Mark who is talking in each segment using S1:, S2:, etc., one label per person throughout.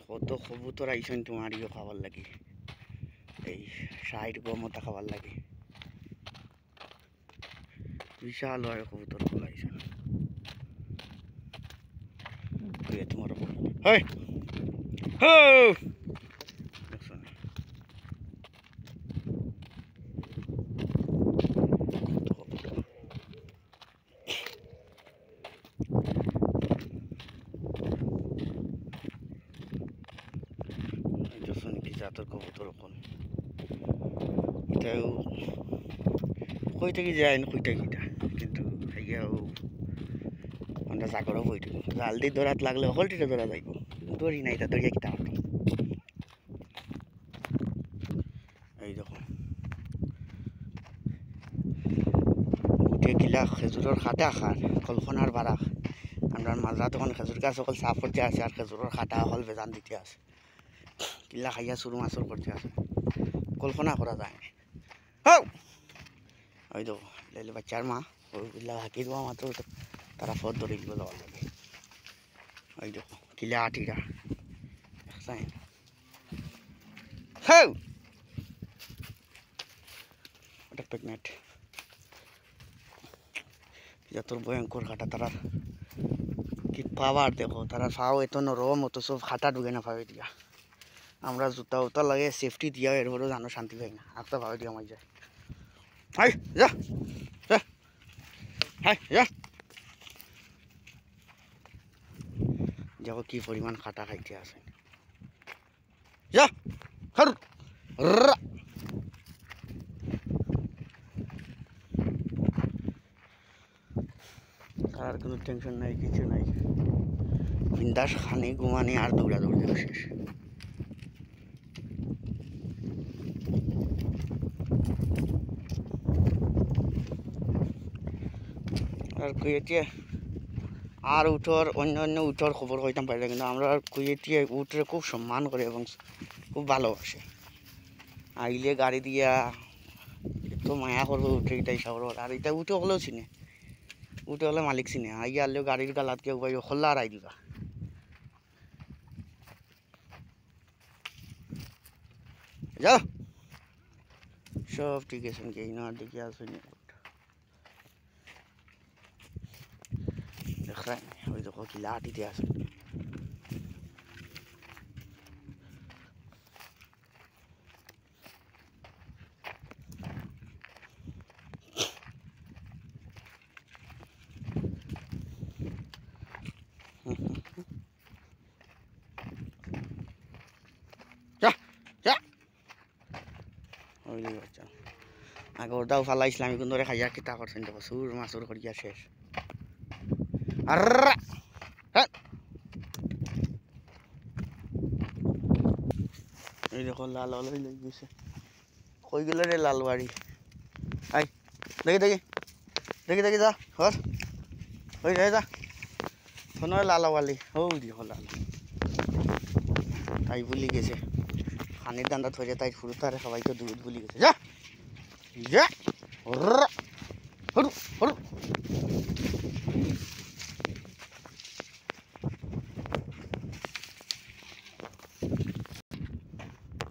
S1: কত কবুতর আইসেন তোমারও খাবার লাগে, এই 60 গমতা খাবার লাগে। বিশাল হয় কবুতর আইসেন তোমার হয় জাতের কবুতর এখন এটাও কই থেকে যায় না কইটা কিটা, কিন্তু হাইয়াও আমরা জাগরও বইটু জাল দিয়ে দৌড়াত লাগলে হলটিতে দৌড়া যাইব, দড়ি নাই তা দড়িয়া কিতা হবে। এই দেখুন উঠে গিলা খেজুরের খাটা খার কল্পনার বারা, আমরা মাজরা তখন খেজুর গাছ সকল সাফ করতে আছে আর খেজুরের খাটা হল বেজান দিতে আছে, কিলা খাইয়া চুরু মাছর করতে আছে, কল্পনা করা যায় না। হও ওই দেখো লেলে বাচ্চার মা ওইগুলা হাঁকি দেওয়া মাত্র তারা ফদ ধরে দিব যাওয়ার লাগে। ওই দেখো কিলা আটিরা দেখছেন, হও ওটা প্রেগনেন্ট যতর ভয়ঙ্কর খাটা, তারা কি পাওয়ার দেখো, তারা ফাও এত নরম অত সব খাটা ঢুকে না পাবে দিয়া, আমরা জুতা উতা লাগে সেফটি দিয়া এরপরেও জানো শান্তি পাই না, আস্তা ভাবে দিয়া মাই যায়। হাই যা যা হাই যা দেখো কি পরিমাণ খাটা খাইতে আছে, যা হর আর কোনো টেনশন নাই, কিছু নাই, বিন্দাস খানি ঘুমানি আর দৌড়া দৌড় দেওয়া শেষ। আর কুয়েতে আর উঠোর অন্য অন্য উঠোর খবর হইতাম পারি না, কিন্তু আমরা কুয়েতে উঠে খুব সম্মান করে এবং খুব ভালোবাসে, আইলে গাড়ি দিয়া তো মায়া করবো উঠে এটাই সবর, আর এটা উঠে হলেও চিনে, উঠে হলে মালিক চিনে, আইয়া আনলেও গাড়ির গালাত কেউ পাই খোলা আর আই দিবা। যাও সব ঠিক আছে নাকি না দেখে আসেনি দেখেন, ওই দেখো কি লাঠিতে আছে। আগে ওটাও ফালাইছিলাম, আমি কিন্তু খাইয়া কিতা করছেন দেখো সুর মাছুর করিয়া শেষ। আর এই দেখো লাল হলে লই গেছে, কই গেল রে লাল বাড়ি, আই দেখি দেখি দেখি দেখি যা হর ওই রে যা শোনো লাল বালি ও দেখো লাল তাই ভুলি গেছে, খানির দান্দা ধরে তাই ফুরুতারে সবাই তো দুধ ভুলি গেছে। যা যা হরু হরু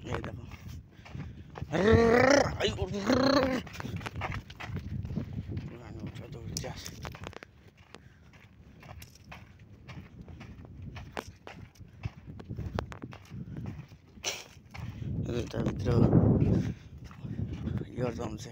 S1: এই দেখো দৌড়ে যাস তার ভিতরে ইয়র জমছে।